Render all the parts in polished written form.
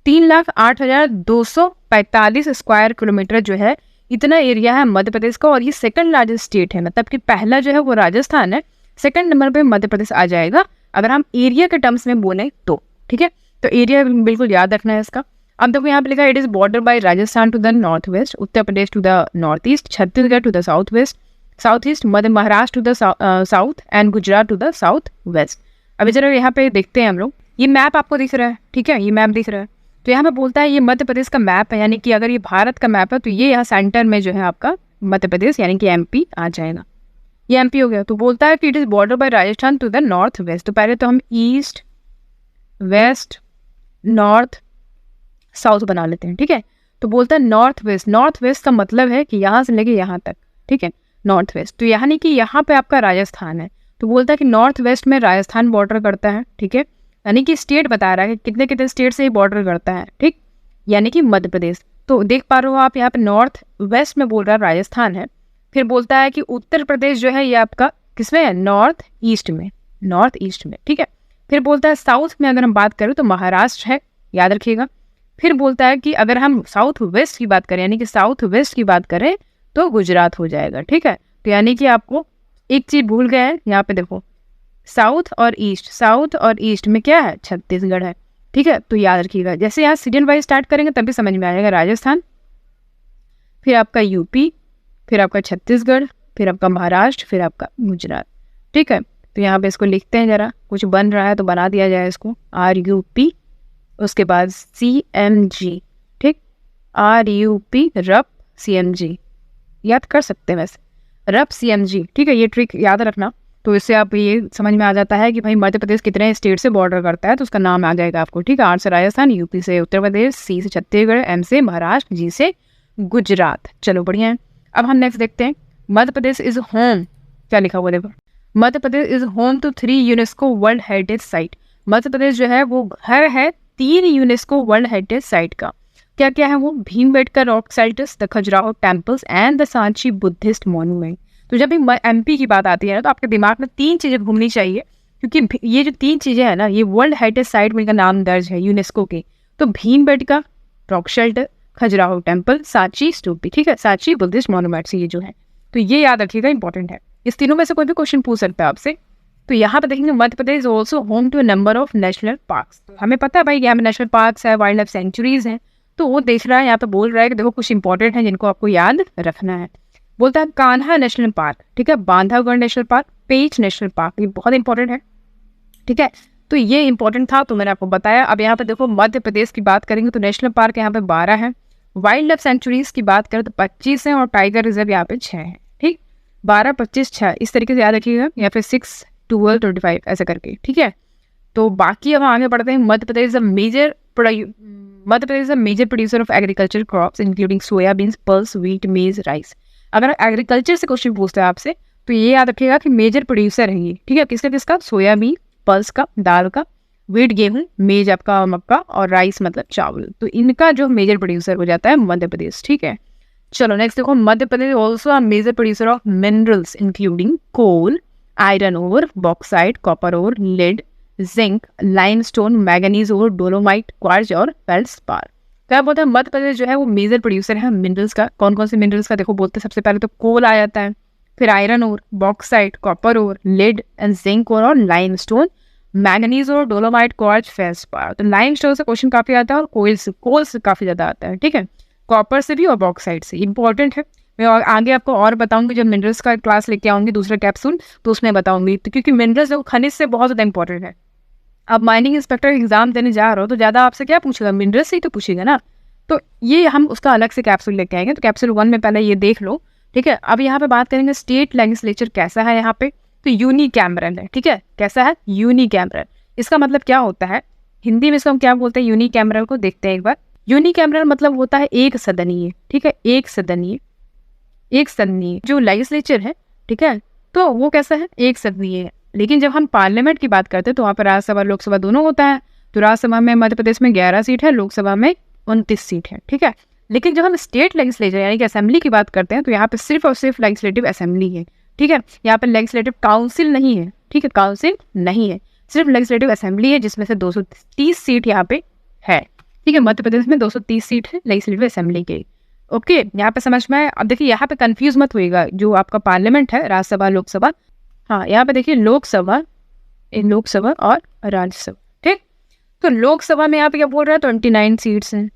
3,08,245 square kilometre जो है इतना एरिया है मध्य प्रदेश का, और ये सेकंड लार्जेस्ट स्टेट है। मतलब कि पहला जो है वो राजस्थान है, सेकंड नंबर पे मध्य प्रदेश आ जाएगा अगर हम एरिया के टर्म्स में बोले तो। ठीक है, तो एरिया बिल्कुल याद रखना है इसका। अब देखो यहाँ पे लिखा है, it is border by Rajasthan to the north west, Uttar Pradesh to the north east, Chhattisgarh to the south west, south east, Madhya Maharashtra to the south and Gujarat to the south west. अभी जरा यहाँ पे देखते हैं हम लोग, ये मैप आपको दिख रहा है, ठीक है, ये मैप दिख रहा है। तो यहाँ पे बोलता है ये मध्य प्रदेश का मैप है, यानी कि अगर ये भारत का मैप है तो ये यहाँ सेंटर में जो है आपका मध्य प्रदेश यानी कि एमपी आ जाएगा। ये एमपी हो गया। तो बोलता है कि it is border by Rajasthan to the north west. तो पहले तो हम ईस्ट वेस्ट नॉर्थ साउथ बना लेते हैं, ठीक है। तो बोलता है नॉर्थ वेस्ट, नॉर्थ वेस्ट का मतलब है कि यहाँ से लेके यहाँ तक, ठीक है, नॉर्थ वेस्ट। तो यानी कि यहाँ पे आपका राजस्थान है। तो बोलता है कि नॉर्थ वेस्ट में राजस्थान बॉर्डर करता है, ठीक है, यानी कि स्टेट बता रहा है कि कितने कितने स्टेट से ये बॉर्डर करता है, ठीक, यानी कि मध्य प्रदेश। तो देख पा रहे हो आप यहाँ पे नॉर्थ वेस्ट में बोल रहा है राजस्थान है। फिर बोलता है कि उत्तर प्रदेश जो है ये आपका किसमें है, नॉर्थ ईस्ट में, नॉर्थ ईस्ट में, ठीक है। फिर बोलता है साउथ में अगर हम बात करें तो महाराष्ट्र है, याद रखिएगा। फिर बोलता है कि अगर हम साउथ वेस्ट की बात करें, यानी कि साउथ वेस्ट की बात करें तो गुजरात हो जाएगा, ठीक है। तो यानी कि आपको एक चीज भूल गए हैं, यहाँ पे देखो साउथ और ईस्ट, साउथ और ईस्ट में क्या है, छत्तीसगढ़ है, ठीक है। तो याद रखिएगा, जैसे यहाँ सीरियल वाइज स्टार्ट करेंगे तभी समझ में आएगा। राजस्थान, फिर आपका यूपी, फिर आपका छत्तीसगढ़, फिर आपका महाराष्ट्र, फिर आपका गुजरात, ठीक है। तो यहाँ पे इसको लिखते हैं, जरा कुछ बन रहा है तो बना दिया जाए इसको, RUP, उसके बाद CMG, ठीक, RUP रप CMG, याद कर सकते हैं वैसे, रप CMG, ठीक है। ये ट्रिक याद रखना, तो इससे आप ये समझ में आ जाता है कि भाई मध्य प्रदेश कितने स्टेट से बॉर्डर करता है, तो उसका नाम आ जाएगा आपको, ठीक है। R से राजस्थान, UP से उत्तर प्रदेश, C से छत्तीसगढ़, M से महाराष्ट्र, G से गुजरात। चलो बढ़िया है। अब हम नेक्स्ट देखते हैं, मध्य प्रदेश इज होम, क्या लिखा हुआ देखो, Madhya Pradesh is home to 3 UNESCO world heritage site. Madhya Pradesh जो है वो घर है 3 यूनेस्को वर्ल्ड हेरिटेज साइट का। क्या क्या है वो, Bhimbetka rock sites, the Khajuraho temples and the Sanchi Buddhist monument. तो जब भी MP की बात आती है ना तो आपके दिमाग में 3 चीजें घूमनी चाहिए, क्योंकि ये जो 3 चीजें है ना ये वर्ल्ड हेरिटेज साइट में इनका नाम दर्ज है यूनेस्को के। तो Bhimbetka rock shelter, Khajuraho temple, Sanchi स्तूपी, ठीक है, सांची बुद्धिस्ट मॉन्यूमेंट्स ये जो है। तो ये याद रखिएगा, इंपॉर्टेंट है। इस तीनों में से कोई भी क्वेश्चन पूछ सकता है आपसे। तो यहाँ पे देखेंगे Madhya Pradesh also home to number of national parks. हमें पता है भाई यहाँ पे नेशनल पार्क्स है, वाइल्ड लाइफ सेंचुरीज हैं। तो वो देख रहा है, यहाँ पे बोल रहा है कि देखो कुछ इंपॉर्टेंट है जिनको आपको याद रखना है। बोलता है कान्हा नेशनल पार्क, ठीक है, बांधवगढ़ नेशनल पार्क, पेंच नेशनल पार्क, ये बहुत इंपॉर्टेंट है, ठीक है। तो ये इंपॉर्टेंट था तो मैंने आपको बताया। अब यहाँ पे देखो मध्य प्रदेश की बात करेंगे तो नेशनल पार्क यहाँ पे 12 है, वाइल्ड लाइफ सेंचुरीज की बात करें तो 25 है, और टाइगर रिजर्व यहाँ पे 6 है, ठीक, 12, 25, 6 इस तरीके से याद रखिएगा, या फिर 6, 12, 25 ऐसा करके, ठीक है। तो बाकी अब आगे बढ़ते हैं। Madhya Pradesh major producer of agriculture crops including soybean, pulse, wheat, maize, rice. अगर एग्रीकल्चर से क्वेश्चन पूछता है आपसे तो ये याद रखिएगा कि मेजर प्रोड्यूसर है ये, ठीक है, किसका किसका, सोयाबीन, पल्स का, दाल का, व्हीट गेहूं, मेज आपका मक्का, और राइस मतलब चावल। तो इनका जो मेजर प्रोड्यूसर हो जाता है मध्य प्रदेश, ठीक है। चलो नेक्स्ट देखो, Madhya Pradesh also a major producer of minerals including coal, iron ore, bauxite, copper ore, lead, zinc, limestone, manganese ore, dolomite, quartz और फेल्डस्पार। क्या बोलते हैं मध्य प्रदेश जो है वो मेजर प्रोड्यूसर है मिनरल्स का। कौन कौन से मिनरल्स का देखो बोलते हैं, सबसे पहले तो कोल आ जाता है, फिर iron ore, bauxite, copper ore, lead and zinc ore, और लाइमस्टोन, मैंगनीज और डोलोमाइट, क्वार्ट्ज, फेल्डस्पार। तो लाइमस्टोन से क्वेश्चन काफी आता है, और कोल से काफी ज्यादा आता है, ठीक है, कॉपर से भी और बॉक्साइट से, इंपॉर्टेंट है। मैं और आगे आपको और बताऊंगी, जब मिनरल्स का क्लास लेके आऊंगी दूसरा कैप्सूल तो उसमें बताऊंगी। तो क्योंकि मिनरल्स जो खनिज से बहुत ज्यादा इंपॉर्टेंट है। अब माइनिंग इंस्पेक्टर एग्जाम देने जा रहे हो तो ज्यादा आपसे क्या पूछेगा, मिनरल्स से ही तो पूछेगा ना। तो ये हम उसका अलग से कैप्सूल लेके आएंगे। तो कैप्सूल 1 में पहले ये देख लो, ठीक है। अब यहाँ पे बात करेंगे स्टेट लेजिस्लेचर कैसा है यहाँ पे, तो यूनिकैमरल है, ठीक है। कैसा है, यूनिकैमरल। इसका मतलब क्या होता है, हिंदी में इसको हम क्या बोलते हैं यूनिकैमरल को, देखते हैं एक बार। यूनिकैमरल मतलब होता है एक सदनीय, ठीक है, एक सदनीय जो लेजिस्लेचर है, ठीक है, तो वो कैसा है, एक सदनीय है। लेकिन जब हम पार्लियामेंट की बात करते हैं तो वहाँ पर राज्यसभा लोकसभा दोनों होता है। तो राज्यसभा में मध्य प्रदेश में 11 सीट है, लोकसभा में 29 सीट है, ठीक है। लेकिन जब हम स्टेट लेजिस्लेचर यानी कि असेंबली की बात करते हैं तो यहाँ पे सिर्फ और सिर्फ लेजिस्लेटिव असेंबली है, ठीक है। यहाँ पे लेजिस्लेटिव काउंसिल नहीं है, ठीक है, काउंसिल नहीं है, सिर्फ लेजिस्लेटिव असेंबली है, जिसमें से 230 सीट यहाँ पे है, ठीक है। मध्य प्रदेश में 230 सीट है लेजिस्लेटिव असेंबली के। ओके, यहाँ पे समझ में आया। अब देखिए यहाँ पे कंफ्यूज मत होइएगा, जो आपका पार्लियामेंट है, राज्यसभा लोकसभा, हाँ यहाँ पे देखिए लोकसभा और राज्यसभा, ठीक। तो लोकसभा में यहाँ पे क्या बोल रहा है, 29 सीट्स हैं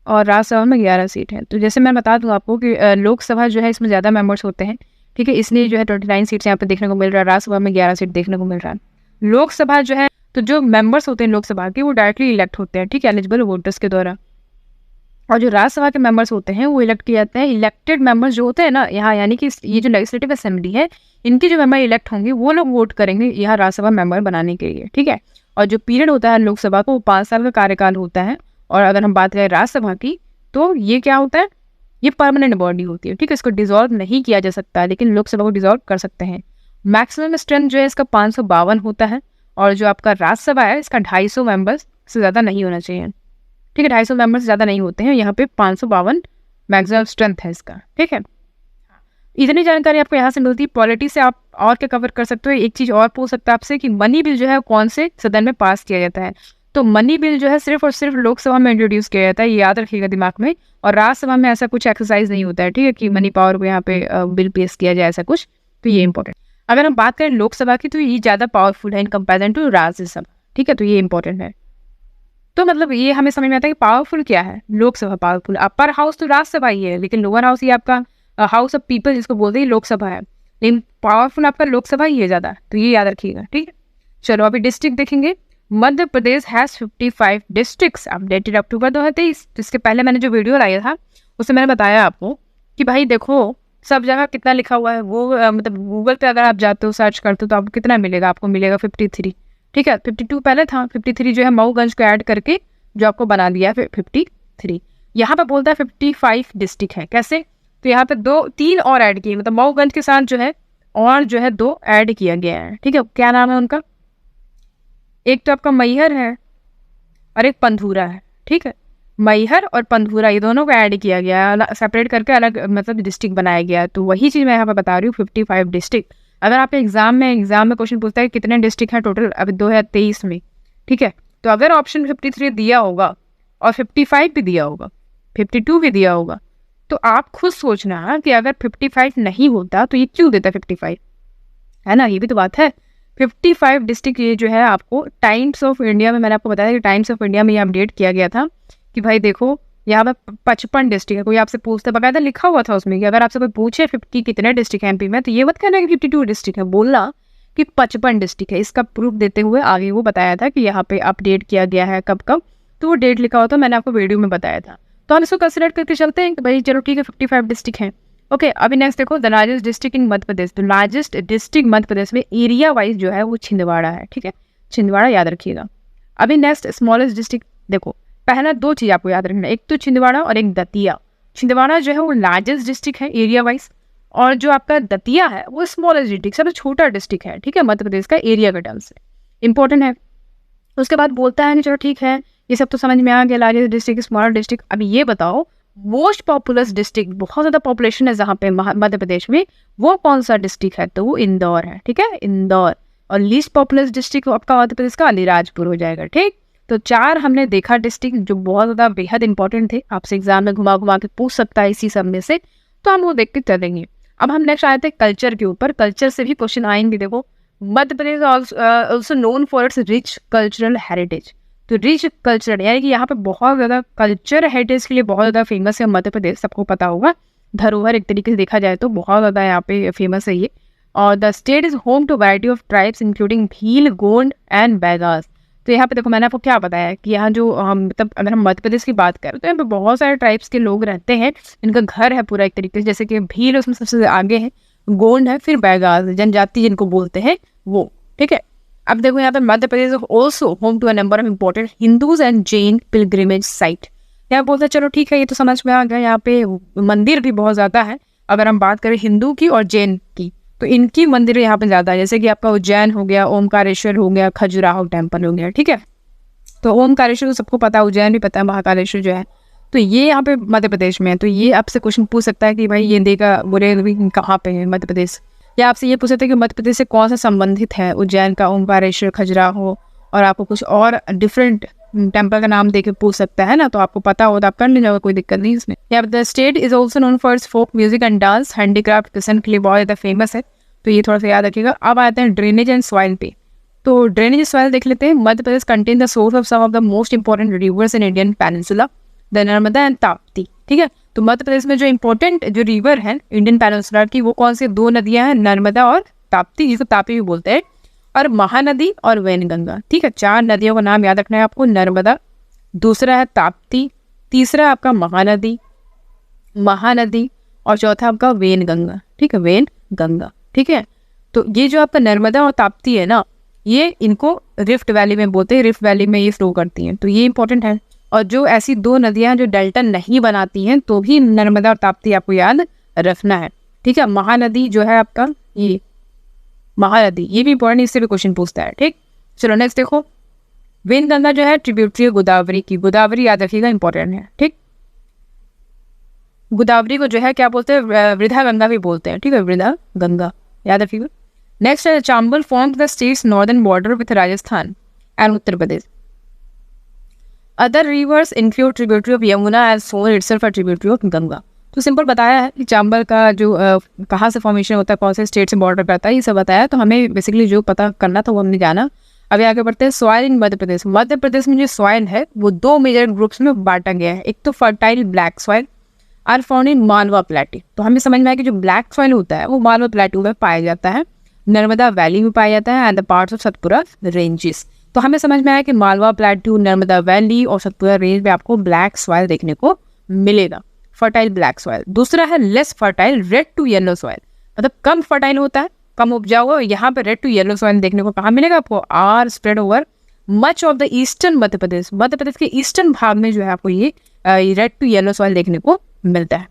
और राज्यसभा में 11 सीट है। तो जैसे मैं बता दूं आपको कि लोकसभा जो है इसमें ज़्यादा मेंबर्स होते हैं, ठीक है, इसलिए जो है 29 सीट्स यहाँ पे देखने को मिल रहा है, राज्यसभा में 11 सीट देखने को मिल रहा है। लोकसभा जो है, तो जो मेंबर्स होते हैं लोकसभा के वो डायरेक्टली इलेक्ट होते हैं, ठीक है, एलिजिबल वोटर्स के द्वारा। और जो राज्यसभा के मेंबर्स होते हैं वो इलेक्ट किए जाते हैं, इलेक्टेड मेंबर्स जो होते हैं ना यहाँ, यानी कि ये जो लेजिस्लेटिव असेंबली है इनके जो मेंबर इलेक्ट होंगे वो लोग वोट करेंगे यहाँ राज्यसभा मेंबर बनाने के लिए, ठीक है। और जो पीरियड होता है लोकसभा को, वो 5 साल का कार्यकाल होता है। और अगर हम बात करें राज्यसभा की, तो ये क्या होता है, ये परमानेंट बॉडी होती है, ठीक है, इसको डिसॉल्व नहीं किया जा सकता, लेकिन लोकसभा को डिसॉल्व कर सकते हैं। मैक्सिमम स्ट्रेंथ जो है इसका 552 होता है। और जो आपका राज्यसभा है इसका 250 मेंबर्स से ज़्यादा नहीं होना चाहिए, ठीक है, 250 मेंबर्स से ज़्यादा नहीं होते हैं। यहाँ पे 552 मैक्सिमम स्ट्रेंथ है इसका, ठीक है। इतनी जानकारी आपको यहाँ से मिलती है। पॉलिटी से आप और क्या कवर कर सकते हो, एक चीज़ और पूछ सकता है आपसे कि मनी बिल जो है कौन से सदन में पास किया जाता है। तो मनी बिल जो है सिर्फ और सिर्फ लोकसभा में इंट्रोड्यूस किया जाता है, ये याद रखिएगा दिमाग में। और राज्यसभा में ऐसा कुछ एक्सरसाइज नहीं होता है, ठीक है, कि मनी पावर को यहाँ पे बिल पेश किया जाए, ऐसा कुछ। तो ये इंपॉर्टेंट। अगर हम बात करें लोकसभा की, तो ये ज़्यादा पावरफुल है इन कंपेरिजन टू राज्यसभा, ठीक है, तो ये इंपॉर्टेंट है। तो मतलब ये हमें समझ में आता है कि पावरफुल क्या है, लोकसभा पावरफुल। अपर हाउस तो राज्यसभा ही है, लेकिन लोअर हाउस ये आपका हाउस ऑफ पीपल जिसको बोलते हैं लोकसभा है, लेकिन पावरफुल आपका लोकसभा ही है ज़्यादा, तो ये याद रखिएगा, ठीक है। चलो अभी डिस्ट्रिक्ट देखेंगे। Madhya Pradesh has 55 districts updated अक्टूबर 2023। जिसके पहले मैंने जो वीडियो लाया था उसमें मैंने बताया आपको कि भाई देखो सब जगह कितना लिखा हुआ है, वो मतलब गूगल पे अगर आप जाते हो सर्च करते हो तो आपको कितना मिलेगा, आपको मिलेगा 53, ठीक है। 52 पहले था, 53 जो है मऊगंज को ऐड करके जो आपको बना दिया है 53। यहाँ पे बोलता है 55 डिस्ट्रिक्ट है। कैसे, तो यहाँ पे 3 और ऐड किए, मतलब मऊगंज के साथ जो है और जो है 2 ऐड किया गया है, ठीक है। क्या नाम है उनका, एक तो आपका मैहर है और एक पंधूरा है, ठीक है। मैहर और पंधूरा ये दोनों को ऐड किया गया है, सेपरेट करके अलग मतलब डिस्ट्रिक्ट बनाया गया है। तो वही चीज़ मैं यहाँ पे बता रही हूँ, 55 डिस्ट्रिक्ट। अगर आप एग्जाम में क्वेश्चन पूछता है कितने डिस्ट्रिक्ट हैं टोटल अभी 2023 में, ठीक है, तो अगर ऑप्शन 53 दिया होगा और 55 भी दिया होगा, 52 भी दिया होगा, तो आप खुद सोचना कि अगर 55 नहीं होता तो ये क्यों देता 55, है ना, ये भी तो बात है। 55 डिस्ट्रिक्ट ये जो है आपको टाइम्स ऑफ इंडिया में, मैंने आपको बताया कि टाइम्स ऑफ इंडिया में ये अपडेट किया गया था कि भाई देखो यहाँ पे 55 डिस्ट्रिक्ट है। कोई आपसे पूछता, बकायदा लिखा हुआ था उसमें कि अगर आपसे कोई पूछे 50 कितने डिस्ट्रिक्ट है एमपी में, तो ये मत कहना कि 52 डिस्ट्रिक्ट है, बोलना कि 55 डिस्ट्रिक्ट है। इसका प्रूफ देते हुए आगे वो बताया था कि यहाँ पे अपडेट किया गया है कब कब, तो वो डेट लिखा हुआ था, मैंने आपको वीडियो में बताया था। तो हम इसको कंसिडर करके चलते हैं कि भाई चलो ठीक है 55 डिस्ट्रिक्ट हैं। ओके, अभी नेक्स्ट देखो the largest district in Madhya Pradesh. तो लार्जेस्ट डिस्ट्रिक्ट मध्य प्रदेश में एरिया वाइज जो है वो छिंदवाड़ा है, ठीक है, छिंदवाड़ा याद रखिएगा। अभी नेक्स्ट स्मॉलेस्ट डिस्ट्रिक्ट देखो, पहला 2 चीज़ आपको याद रखना, एक तो छिंदवाड़ा और एक दतिया। छिंदवाड़ा जो है वो लार्जेस्ट डिस्ट्रिक्ट है एरिया वाइज, और जो आपका दतिया है वो स्मॉलेस्ट डिस्ट्रिक्ट, सबसे छोटा डिस्ट्रिक्ट है, ठीक है, मध्य प्रदेश का एरिया के टर्म से इंपॉर्टेंट है। उसके बाद बोलता है कि चलो ठीक है ये सब तो समझ में आ गया, लार्जेस्ट डिस्ट्रिक्ट, स्मॉलर डिस्ट्रिक्ट। अभी ये बताओ मोस्ट पॉपुलस डिस्ट्रिक्ट, बहुत ज़्यादा पॉपुलेशन है जहाँ पे मध्य प्रदेश में, वो कौन सा डिस्ट्रिक्ट है, तो वो इंदौर है, ठीक है, इंदौर। और लीस्ट पॉपुलस डिस्ट्रिक्ट आपका मध्य प्रदेश का अलीराजपुर हो जाएगा, ठीक। तो 4 हमने देखा डिस्ट्रिक्ट जो बहुत ज़्यादा बेहद इंपॉर्टेंट थे, आपसे एग्जाम में घुमा घुमा के पूछ सकता है इसी सब में से, तो हम वो देख के चलेंगे। अब हम नेक्स्ट आए थे कल्चर के ऊपर। कल्चर से भी क्वेश्चन आएंगे। देखो Madhya Pradesh also known for its rich cultural heritage. तो रिच कल्चर यानी कि यहाँ पे बहुत ज़्यादा कल्चर हेरिटेज के लिए बहुत ज़्यादा फेमस है मध्य प्रदेश, सबको पता होगा। धरोहर एक तरीके से देखा जाए तो बहुत ज़्यादा यहाँ पे फेमस है ये। और the state is home to variety of tribes including Bhil, Gond and Baigas. तो यहाँ पे देखो मैंने आपको क्या बताया कि यहाँ जो मतलब अगर हम मध्य प्रदेश की बात करें तो यहाँ पे बहुत सारे ट्राइब्स के लोग रहते हैं, इनका घर है पूरा एक तरीके से। जैसे कि भील उसमें सबसे आगे है, गोंड है, फिर बैगास जनजाति जिनको बोलते हैं वो, ठीक है। अब देखो यहाँ पे Madhya Pradesh also home to a number of important Hindus and Jain pilgrimage site. यहाँ बोलते हैं चलो ठीक है ये तो समझ में आ गया, यहाँ पे मंदिर भी बहुत ज़्यादा है। अगर हम बात करें हिंदू की और जैन की तो इनकी मंदिर यहाँ पे ज़्यादा है, जैसे कि आपका उज्जैन हो गया, ओमकारेश्वर हो गया, खजुराहो टेम्पल हो गया, ठीक है। तो ओमकारेश्वर सबको पता है, उज्जैन भी पता है, महाकालेश्वर जो है तो ये यहाँ पे मध्य प्रदेश में है। तो ये आपसे क्वेश्चन पूछ सकता है कि भाई ये देखा बुरे कहाँ पे है मध्य प्रदेश, या आपसे ये पूछ सकते हैं कि मध्य प्रदेश से कौन सा संबंधित है उज्जैन का ओमकारेश्वर, खजुराहो, और आपको कुछ और डिफरेंट टेम्पल का नाम देके पूछ सकता है ना, तो आपको पता हो तो आप कर ले जाओगे, कोई दिक्कत नहीं इसमें। यहाँ the state is also known for folk music and dance, handicraft किसान के लिए बहुत ज़्यादा फेमस है, तो ये थोड़ा सा याद रखिएगा। अब आते हैं ड्रेनेज एंड सॉइल पे। तो ड्रेनेज सॉइल देख लेते हैं। Madhya Pradesh contain the source of some of the most important rivers in Indian peninsula, the Narmada and Tapti. ठीक है, तो मध्य प्रदेश में जो इंपॉर्टेंट जो रिवर है इंडियन पेनिनसुला की, वो कौन सी 2 नदियां हैं, नर्मदा और ताप्ती, जिसको तापी भी बोलते हैं, और महानदी और वैनगंगा। ठीक है, 4 नदियों का नाम याद रखना है आपको, नर्मदा, दूसरा है ताप्ती, तीसरा आपका महानदी और चौथा आपका वैनगंगा। ठीक है, वैनगंगा। ठीक है, तो ये जो आपका नर्मदा और ताप्ती है ना, ये इनको रिफ्ट वैली में बोलते हैं, रिफ्ट वैली में ये फ्लो करती हैं, तो ये इंपॉर्टेंट है। और जो ऐसी 2 नदियां जो डेल्टा नहीं बनाती हैं, तो भी नर्मदा और ताप्ती आपको याद रखना है। ठीक है, महानदी जो है आपका ये महानदी, ये भी इंपॉर्टेंट, इससे भी क्वेश्चन पूछता है। ठीक, चलो नेक्स्ट देखो, वैनगंगा जो है ट्रिब्यूटरी गोदावरी की, गोदावरी याद रखिएगा, इंपॉर्टेंट है। ठीक, गोदावरी को जो है क्या बोलते हैं, वृद्धा गंगा भी बोलते हैं। ठीक है, वृद्धा गंगा याद रखिएगा। नेक्स्ट है Chambal forms the state's northern border with Rajasthan and Uttar Pradesh. Other rivers include tributary of Yamuna and Son itself a tributary of Ganga. तो सिंपल बताया है कि चंबल का जो कहाँ से फॉर्मेशन होता है, कौन से स्टेट से बॉर्डर करता है, ये सब बताया। तो हमें बेसिकली जो पता करना था वो हमने जाना। अभी आगे बढ़ते हैं, सॉइल इन मध्य प्रदेश। मध्य प्रदेश में जो सॉइल है वो 2 मेजर ग्रुप्स में बांटा गया है। एक तो fertile black soil are found in Malwa plateau. तो हमें समझ में आया कि जो ब्लैक सॉइल होता है वो मालवा प्लेटू में पाया जाता है, नर्मदा वैली में पाया जाता है, and the parts of Satpura ranges. तो हमें समझ में आया कि मालवा प्लेटू, नर्मदा वैली और सतपुरा रेंज में आपको ब्लैक सॉइल देखने को मिलेगा, फर्टाइल ब्लैक सॉइल। दूसरा है less fertile red to yellow soil, मतलब कम फर्टाइल होता है, कम उपजाऊ है। यहाँ पे रेड टू येलो सॉइल देखने को कहाँ मिलेगा आपको, are spread over much of the eastern Madhya Pradesh. Madhya Pradesh के ईस्टर्न भाग में जो है आपको ये रेड टू येलो सॉइल देखने को मिलता है।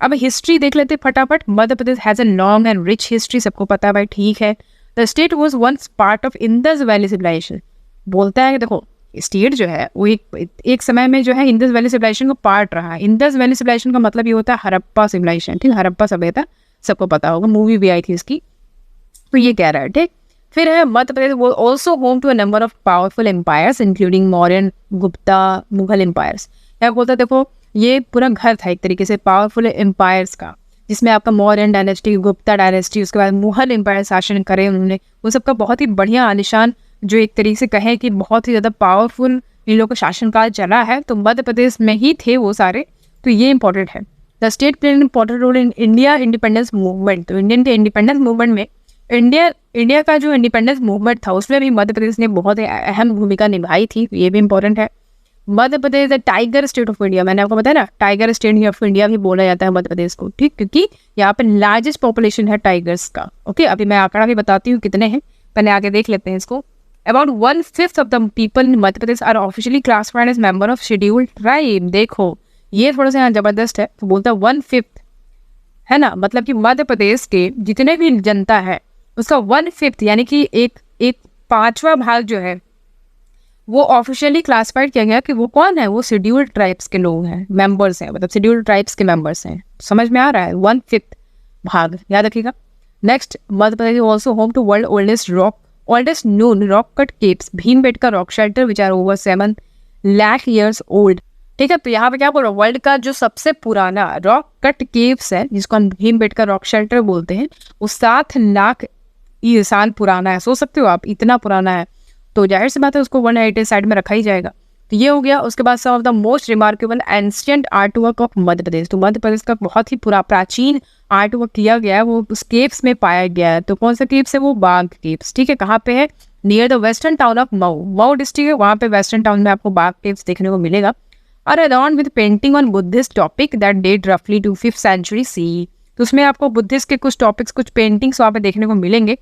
अब हिस्ट्री देख लेते हैं फटाफट। Madhya Pradesh has a long and rich history, सबको पता है भाई, ठीक है। The state was once part of Indus valley civilisation. बोलता है कि देखो स्टेट जो है वो एक समय में जो है इंडस वैली सिविलाइजेशन का पार्ट रहा है। इंडस वैली सिविलाइजेशन का मतलब ये होता है हड़प्पा सिविलाइजेशन। ठीक, हड़प्पा सभ्यता सबको पता होगा, मूवी भी आई थी इसकी, तो ये कह रहा है। ठीक, फिर है मध्य प्रदेश वो also home to a number of powerful empires including Mauryan, Gupta, Mughal empires. क्या बोलता है, देखो ये पूरा घर था एक तरीके से पावरफुल एम्पायर्स का, जिसमें आपका मौर्यन डायनेस्टी, गुप्ता डायनेस्टी, उसके बाद मुगल एम्पायर शासन करे उन्होंने, वो सबका बहुत ही बढ़िया आलिशान, जो एक तरीके से कहें कि बहुत ही ज़्यादा पावरफुल इन लोगों का शासनकाल चला है, तो मध्य प्रदेश में ही थे वो सारे, तो ये इंपॉर्टेंट है। The state played important role in India independence movement. तो इंडियन के इंडिपेंडेंस मूवमेंट में इंडिया का जो इंडिपेंडेंस मूवमेंट था उसमें भी मध्य प्रदेश ने बहुत ही अहम भूमिका निभाई थी, ये भी इंपॉर्टेंट है। Madhya Pradesh the tiger state of India, मैंने आपको बताया ना, टाइगर स्टेट ऑफ इंडिया भी बोला जाता है मध्य प्रदेश को। ठीक, क्योंकि यहाँ पे लार्जेस्ट पॉपुलेशन है टाइगर्स का। ओके, अभी मैं आंकड़ा भी बताती हूँ कितने हैं, पहले आगे देख लेते हैं इसको। About 1/5 of the people in Madhya Pradesh are officially classified as member of scheduled tribe. देखो ये थोड़ा सा यहाँ जबरदस्त है, तो बोलता है 1/5 है ना, मतलब कि मध्य प्रदेश के जितने भी जनता है उसका 1/5 यानी कि एक 5वां भाग जो है वो ऑफिशियली क्लासिफाइड किया गया कि वो कौन है, वो शेड्यूल्ड ट्राइब्स के लोग हैं, मेंबर्स हैं, मतलब शेड्यूल्ड ट्राइब्स के मेंबर्स हैं। समझ में आ रहा है, 1/5 भाग याद रखिएगा। Next, Madhya Pradesh also home to world oldest known rock cut caves, Bhimbetka rock shelter which are over 7 lakh years old. ठीक है, तो यहाँ पे क्या बोल रहा है, वर्ल्ड का जो सबसे पुराना रॉक कट केव्स है जिसको हम भीमबेटका रॉक शेल्टर बोलते हैं, वो 7 लाख साल पुराना है। सोच सकते हो आप, इतना पुराना है, तो जाहिर सी बात है उसको वर्ल्ड हेरिटेज साइट में रखा ही जाएगा। तो ये हो गया। उसके बाद some of the most remarkable ancient artwork of Madhya Pradesh. तो मध्य प्रदेश का बहुत ही प्राचीन आर्ट वर्क किया गया है, वो उस केव्स में पाया गया है। तो कौन सा केव्स है, वो बाघ केव्स। ठीक है, कहाँ पे है, near the western town of Mau district है, वहाँ पे वेस्टर्न टाउन में आपको बाघ केव्स देखने को मिलेगा। और around with painting on Buddhist topic that date रफली टू 5th century CE। तो उसमें आपको बुद्धिस्ट के कुछ टॉपिक्स, कुछ पेंटिंग्स वहाँ पे देखने को मिलेंगे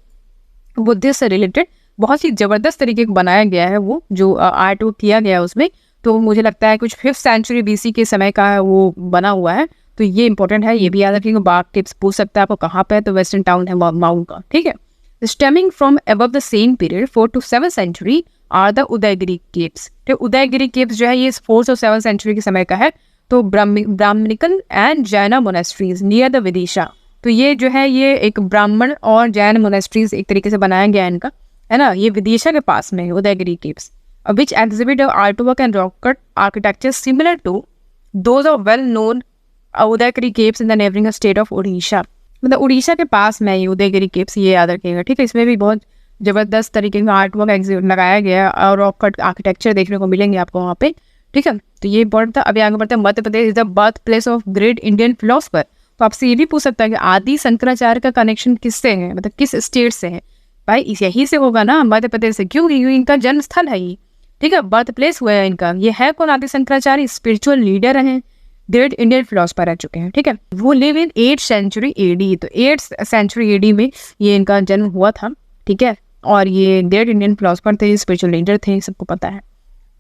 बुद्धिस्ट से रिलेटेड। बहुत ही ज़बरदस्त तरीके का बनाया गया है वो जो आर्ट वर्क किया गया है उसमें। तो मुझे लगता है कुछ 5th century BC के समय का है वो बना हुआ है, तो ये इंपॉर्टेंट है, ये भी याद रखिएगा। बाघ टिप्स पूछ सकता है आपको कहाँ पे है, तो वेस्टर्न टाउन है माऊ का। ठीक है, stemming from above the same period 4th to 7th century are the Udayagiri caves. तो उदयगिरी केव्स जो है ये 4th और 7th century के समय का है। तो Brahmanical and Jain monasteries near the Vidisha. तो ये जो है ये एक ब्राह्मण और जैन मोनेस्ट्रीज एक तरीके से बनाया गया है इनका, है ना, ये विदिशा के पास में है Udayagiri caves. which exhibit a artwork and rock cut architecture similar to those of well-known Udayagiri caves in the neighbouring state of Orissa. मतलब उड़ीसा के पास में ये उदयगिरी केव्स, ये याद रखिएगा, ठीक है। इसमें भी बहुत ज़बरदस्त तरीके का आर्टवर्क एग्जिबिट लगाया गया है और रॉक कट आर्किटेक्चर देखने को मिलेंगे आपको वहाँ पे, ठीक है। तो ये इंपॉर्टेंट था। अभी आगे बढ़ते हैं। Madhya Pradesh is the birthplace of great Indian philosopher. तो आपसे ये भी पूछ सकता है कि आदि शंकराचार्य का कनेक्शन किससे है, मतलब किस स्टेट से है। भाई यही से होगा ना, मध्य प्रदेश से, क्यों? इनका जन्म स्थल है ये, ठीक है, बर्थ प्लेस हुआ है इनका। ये है कौन? आदि शंकराचार्य स्पिरिचुअल लीडर हैं, ग्रेट इंडियन फिलोसफर रह चुके हैं, ठीक है। वो live in 8th century AD। तो 8th century AD में ये इनका जन्म हुआ था, ठीक है। और ये ग्रेट इंडियन फिलोसफर थे, स्पिरिचुअल लीडर थे, सबको पता है।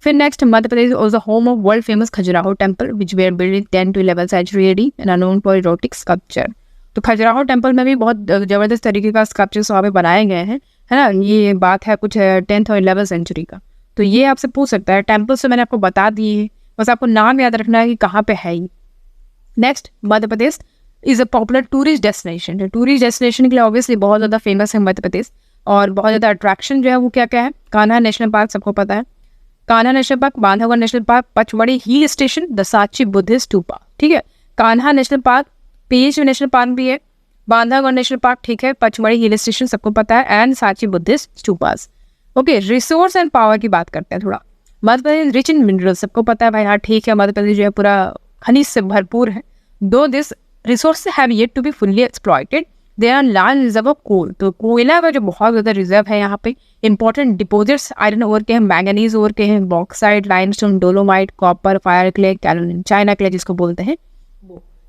फिर next, Madhya Pradesh was the home of world famous Khajuraho temple which were build in 10th to 11th century AD and are known for erotic sculpture. तो खजुराहो टेम्पल में भी बहुत जबरदस्त तरीके का स्कल्पचर्स वहाँ पे बनाए गए हैं, है ना। ये बात है कुछ 10th और 11th century का। तो ये आपसे पूछ सकता है। टेम्पल्स तो मैंने आपको बता दिए हैं, बस आपको नाम याद रखना है कि कहाँ पे है ये। Next, Madhya Pradesh is a popular tourist destination. Tourist destination के लिए ऑब्वियसली बहुत ज़्यादा फेमस है मध्य प्रदेश, और बहुत ज़्यादा अट्रैक्शन जो है वो क्या क्या है। कान्हा नेशनल पार्क, सबको पता है, Kanha national park, Bandhavgarh national park, Pachmarhi hill station, the Sanchi Buddhist stupa, ठीक है। कान्हा नेशनल पार्क, पेश नेशनल पार्क भी है, बांधवगढ़ नेशनल पार्क, ठीक है, पचमढ़ी हिल स्टेशन सबको पता है, and Sanchi Buddhist stupas. Okay, resource and power की बात करते हैं थोड़ा। Madhya Pradesh rich in mineral, सबको पता है भाई, हाँ ठीक है, मध्य प्रदेश जो है पूरा खनिज से भरपूर है। Though this resources have yet to be fully exploited, there are large reserve of coal. तो कोयला का जो बहुत ज़्यादा रिजर्व है यहाँ पे। इंपॉर्टेंट डिपोजिट्स आयरन ओर के हैं, मैंगनीज ओर के हैं, bauxite, limestone, dolomite, copper, fire clay, kaolin, china clay जिसको बोलते हैं,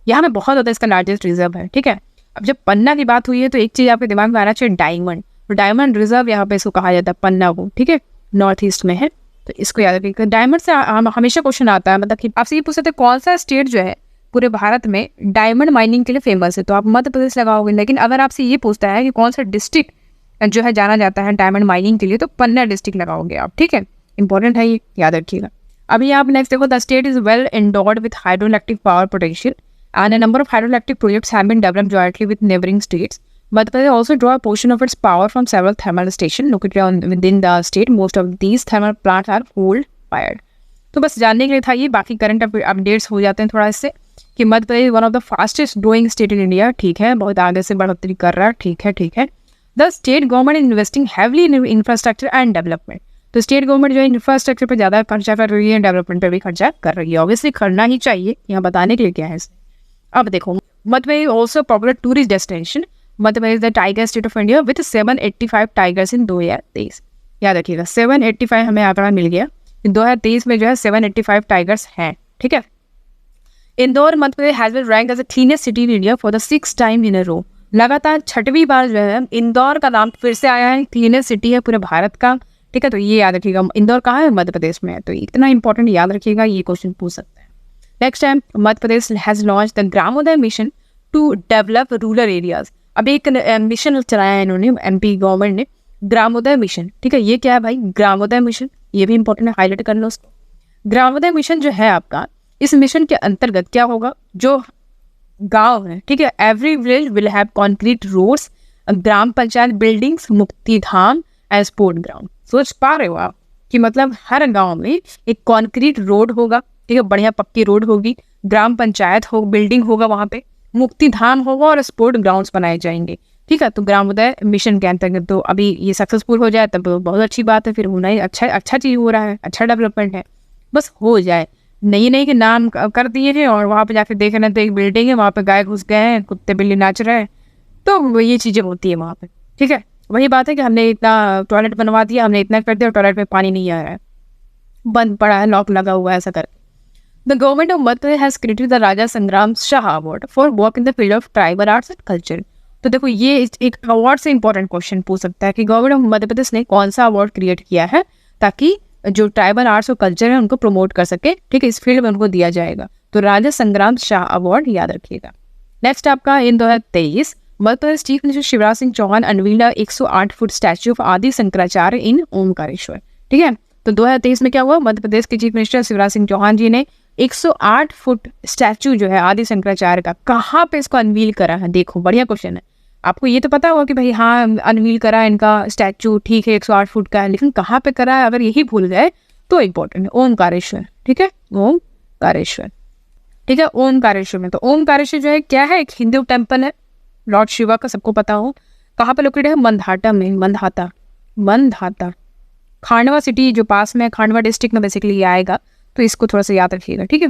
यहाँ पे बहुत ज़्यादा इसका लार्जेस्ट रिजर्व है, ठीक है। अब जब पन्ना की बात हुई है तो एक चीज़ आपके दिमाग में आना चाहिए, डायमंड। तो डायमंड रिजर्व यहाँ पे इसको कहा जाता है, पन्ना को, ठीक है, नॉर्थ ईस्ट में है, तो इसको याद रखिएगा। डायमंड से हमेशा क्वेश्चन आता है, मतलब कि आपसे ये पूछ सकते हैं कौन सा स्टेट जो है पूरे भारत में डायमंड माइनिंग के लिए फेमस है, तो आप मध्य प्रदेश लगाओगे। लेकिन अगर आपसे ये पूछता है कि कौन सा डिस्ट्रिक्ट जो है जाना जाता है डायमंड माइनिंग के लिए, तो पन्ना डिस्ट्रिक्ट लगाओगे आप, ठीक है। इंपॉर्टेंट है ये, याद रखिएगा। अभी आप नेक्स्ट देखो, the state is well endowed with hydroelectric power potential and a number of hydroelectric projects have been developed jointly with neighboring states. Madhya Pradesh also draw a portion of its power from several thermal stations located within the state. Most of these thermal plants are coal-fired. तो बस जानने के लिए था ये, बाकी current updates हो जाते हैं थोड़ा इससे, कि Madhya Pradesh one of the fastest growing state in India, ठीक है, बहुत आगे से बढ़ोतरी कर रहा है, ठीक है, ठीक है। The state government is investing heavily in infrastructure and development. तो स्टेट गवर्नमेंट जो है इंफ्रास्ट्रक्चर पर ज़्यादा खर्चा कर रही है, डेवलपमेंट पर भी खर्चा कर रही है। ऑब्वियसली करना ही चाहिए, यहाँ बताने के लिए क्या है इसमें। अब देखो, Madhya Pradesh also popular tourist destination. Madhya Pradesh the tiger state of India with 785 tigers in 2023। याद रखिएगा 785 हमें आंकड़ा मिल गया, 2023 में जो है 785 टाइगर्स हैं, ठीक है। Indore Madhya Pradesh has been ranked as the cleanest city in India for the 6th time in a row. लगातार 6वीं बार जो है इंदौर का नाम फिर से आया है, क्लीनेस्ट सिटी है पूरे भारत का, ठीक है। तो ये याद रखिएगा, इंदौर कहाँ है? मध्य प्रदेश में है। तो इतना इंपॉर्टेंट याद रखिएगा, ये क्वेश्चन पूछ सकते हैं। Next time, Madhya Pradesh has launch the Gramodaya mission to develop rural areas. अब एक मिशन चलाया है इन्होंने, एमपी गवर्नमेंट ने, ग्रामोदय मिशन, ठीक है। ये क्या है भाई? ग्रामोदय मिशन, ये भी इंपॉर्टेंट है, हाईलाइट कर लो उसको। ग्रामोदय मिशन जो है आपका, इस मिशन के अंतर्गत क्या होगा, जो गांव है, ठीक है, every village will have concrete roads, gram panchayat buildings, Mukti Dham and sport ground. सोच पा रहे हो आप कि मतलब हर गांव में एक कॉन्क्रीट रोड होगा, ठीक है, बढ़िया पक्की रोड होगी, ग्राम पंचायत हो, बिल्डिंग होगा वहाँ पे, मुक्ति धाम होगा और स्पोर्ट ग्राउंड्स बनाए जाएंगे, ठीक है। तो ग्रामोदय मिशन के अंतर्गत तो अभी ये सक्सेसफुल हो जाए तब बहुत अच्छी बात है, फिर होना ही अच्छा चीज़ हो रहा है, अच्छा डेवलपमेंट है, बस हो जाए। नहीं कि नाम कर दिए हैं और वहाँ पे जाकर देख रहे हैं तो एक बिल्डिंग है, वहाँ पे गाय घुस गए हैं, कुत्ते बिल्ली नाच रहे हैं, तो ये चीज़ें होती है वहाँ पे, ठीक है। वही बात है कि हमने इतना टॉयलेट बनवा दिया, हमने इतना कर दिया और टॉयलेट में पानी नहीं आ रहा है, बंद पड़ा है, लॉक लगा हुआ है, ऐसा करके। The government of Madhya Pradesh has created the Raja Sangram Shah Award for work in the field of tribal arts and culture. तो देखो ये एक अवार्ड से इंपॉर्टेंट क्वेश्चन पूछ सकता है कि गवर्नमेंट ऑफ मध्य प्रदेश ने कौन सा अवार्ड क्रिएट किया है ताकि जो ट्राइबल आर्ट्स और कल्चर है उनको प्रमोट कर सके, ठीक है, इस फील्ड में उनको दिया जाएगा। तो राजा संग्राम शाह अवार्ड याद रखिएगा। नेक्स्ट आपका in 2023 Madhya Pradesh chief minister Shivraj Singh Chouhan unveiled 108 foot statue of Adi Shankaracharya इन ओमकारेश्वर, ठीक है। तो 2023 में क्या हुआ, मध्य प्रदेश के चीफ मिनिस्टर शिवराज सिंह चौहान जी ने 108 फुट स्टैचू जो है आदि शंकराचार्य का, कहाँ पे इसको अनवील करा है? देखो बढ़िया क्वेश्चन है। आपको ये तो पता होगा कि भाई हाँ अनवील करा है इनका स्टैचू, ठीक है, 108 फुट का है, लेकिन कहाँ पे करा है अगर यही भूल गए तो इम्पोर्टेंट है ओमकारेश्वर, ठीक है, ओमकारेश्वर, ठीक है, ओमकारेश्वर में। तो ओमकारेश्वर जो है क्या है, एक हिंदू टेम्पल है लॉर्ड शिवा का, सबको पता हो। कहाँ पे लोकेटेड है, मंधाता में, मंधाता खांडवा सिटी जो पास में है, खांडवा डिस्ट्रिक्ट में बेसिकली ये आएगा, तो इसको थोड़ा सा याद रखिएगा, ठीक है।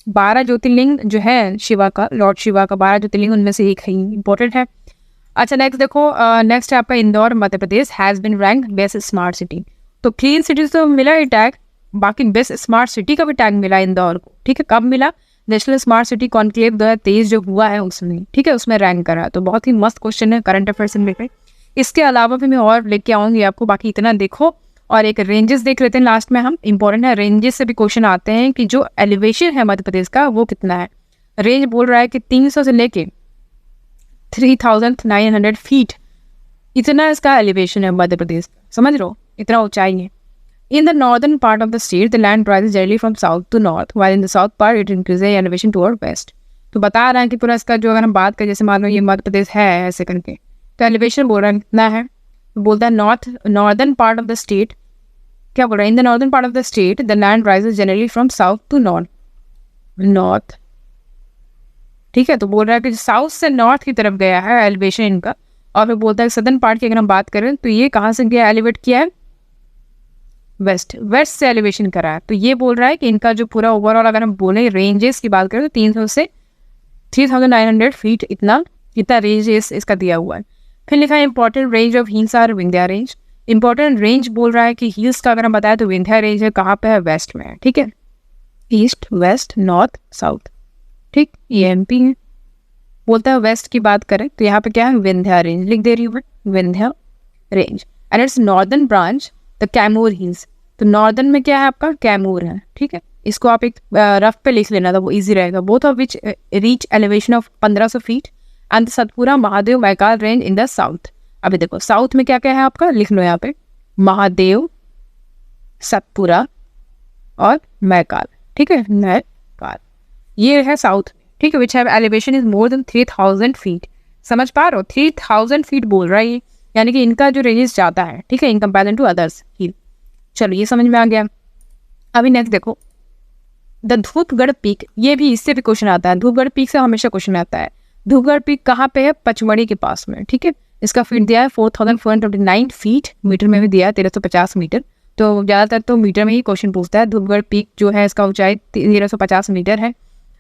12 ज्योतिर्लिंग जो है शिवा का, लॉर्ड शिवा का 12 ज्योतिर्लिंग, उनमें से एक है, इंपॉर्टेंट है। अच्छा नेक्स्ट देखो, नेक्स्ट है आपका Indore Madhya Pradesh has been rank best smart city. तो क्लीन सिटी तो मिला ही टैग, बाकी बेस्ट स्मार्ट सिटी का भी टैग मिला इंदौर को, ठीक है। कब मिला, नेशनल स्मार्ट सिटी कॉन्क्लेव 2023 जो हुआ है उसमें, ठीक है, उसमें रैंक करा। तो बहुत ही मस्त क्वेश्चन है करंट अफेयर्स से रिलेटेड। इसके अलावा भी मैं और लेके आऊँगी आपको, बाकी इतना देखो। और एक रेंजेस देख लेते हैं लास्ट में हम, इंपॉर्टेंट है, रेंजेस से भी क्वेश्चन आते हैं कि जो एलिवेशन है मध्य प्रदेश का वो कितना है। रेंज बोल रहा है कि 300 से लेके 3900 फीट, इतना इसका एलिवेशन है मध्य प्रदेश, समझ रहे हो, इतना ऊंचाई है। In the northern part of the state, the land rises generally from south to north, while in the south part it increases in elevation toward west. तो बता रहा है कि पूरा इसका जो, अगर हम बात करें, जैसे मान लो ये मध्य प्रदेश है ऐसे करके, तो एलिवेशन बोल रहा है कितना है, बोलता है northern part of the state, क्या बोल रहा है, in the northern part of the state the land rises generally from south to north, ठीक है। तो बोल रहा है कि साउथ से नॉर्थ की तरफ गया है एलिवेशन इनका। और फिर बोलता है सदर्न पार्ट की अगर हम बात करें तो ये कहाँ से गया, एलिवेट किया है वेस्ट से एलिवेशन करा है। तो ये बोल रहा है कि इनका जो पूरा ओवरऑल अगर हम बोले रेंजेस की बात करें तो 300 से 3900 फीट इतना रेंज इसका दिया हुआ है। फिर लिखा है important range of hills are Vindhya range. Important range बोल रहा है कि हिल्स का अगर हम बताया तो विंध्या रेंज है, कहाँ पे है, वेस्ट में है, ठीक है, ईस्ट वेस्ट नॉर्थ साउथ, ठीक, ये एमपी है। बोलता है वेस्ट की बात करें तो यहाँ पे क्या है, विंध्या रेंज लिख दे रही हूँ, Vindhya range, and it's northern branch the Kaimur hills. तो नॉर्दर्न में क्या है आपका, कैमूर है, ठीक है। इसको आप एक रफ पे लिख लेना था, वो इजी रहेगा। Both of which reach elevation of 1500 feet and Satpura Mahadev Maikal range in the south. अभी देखो साउथ में क्या क्या है आपका, लिख लो यहाँ पे, महादेव, सतपुरा और मैकाल, ठीक है, मैकाल, ये है साउथ, ठीक है, which have elevation is more than 3000 feet. समझ पा रहे हो, 3000 फीट बोल रहा है ये, यानी कि इनका जो रेंजेस जाता है, ठीक है, इन कंपेरिजन टू अदर्स हिल। चलो ये समझ में आ गया। अभी नेक्स्ट देखो द धूपगढ़ पीक, ये भी इससे भी क्वेश्चन आता है, धूपगढ़ पीक से हमेशा क्वेश्चन आता है। धूपगढ़ पीक कहाँ पे है, पचमढ़ी के पास में, ठीक है। इसका फीट दिया है 4429 फीट, मीटर में भी दिया है 1350 मीटर। तो ज़्यादातर तो मीटर में ही क्वेश्चन पूछता है। धूपगढ़ पीक जो है इसका ऊंचाई 1350 मीटर है।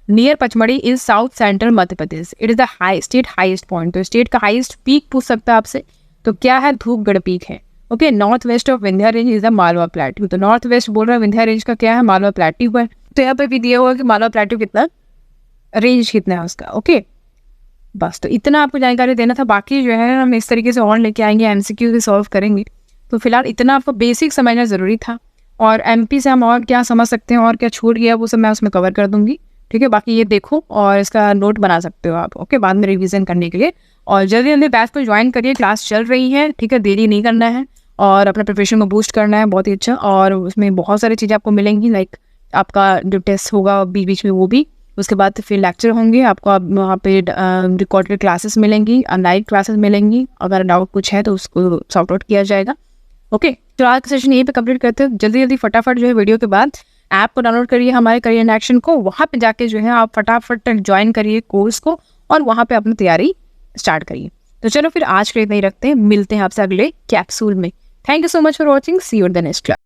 Near Pachmarhi is south central Madhya Pradesh, it is the state highest point. तो स्टेट का हाईएस्ट पीक पूछ सकता है आपसे, तो क्या है, धूपगढ़ पीक है, okay. North west of Vindhya range is the Malwa plateau. तो नॉर्थ वेस्ट बोल रहा है, विंध्या रेंज का क्या है, मालवा प्लेट्यू है। तो यहाँ पे भी दिया हुआ कि मालवा प्लेट्यू कितना, रेंज कितना है उसका, ओके। बस तो इतना आपको जानकारी देना था, बाकी जो है हम इस तरीके से और लेके आएंगे, एमसीक्यू भी सॉल्व करेंगे। तो फिलहाल इतना आपको बेसिक समझना ज़रूरी था, और एमपी से हम और क्या समझ सकते हैं और क्या छूट गया वो सब मैं उसमें कवर कर दूंगी, ठीक है। बाकी ये देखो और इसका नोट बना सकते हो आप, ओके, बाद में रिवीजन करने के लिए। और जल्दी जल्दी बैच को ज्वाइन करिए, क्लास चल रही है, ठीक है, देरी नहीं करना है और अपना प्रिपरेशन को बूस्ट करना है, बहुत ही अच्छा। और उसमें बहुत सारी चीज़ें आपको मिलेंगी, लाइक आपका जो टेस्ट होगा बीच बीच में वो भी, उसके बाद फिर लेक्चर होंगे आपको, वहाँ पे रिकॉर्डेड क्लासेस मिलेंगी, लाइव क्लासेस मिलेंगी। अगर डाउट कुछ है तो उसको सॉर्ट आउट किया जाएगा, ओके। तो आज का सेशन यहीं पे कंप्लीट करते हैं। जल्दी जल्दी फटाफट जो है वीडियो के बाद ऐप को डाउनलोड करिए हमारे करियर इन एक्शन को, वहाँ पे जाके जो है आप फटाफट ज्वाइन करिए कोर्स को और वहाँ पे अपनी तैयारी स्टार्ट करिए। तो चलो फिर आज के लिए इतना ही रखते हैं, मिलते हैं आपसे अगले कैप्सूल में। Thank you so much for watching, see you in the next class.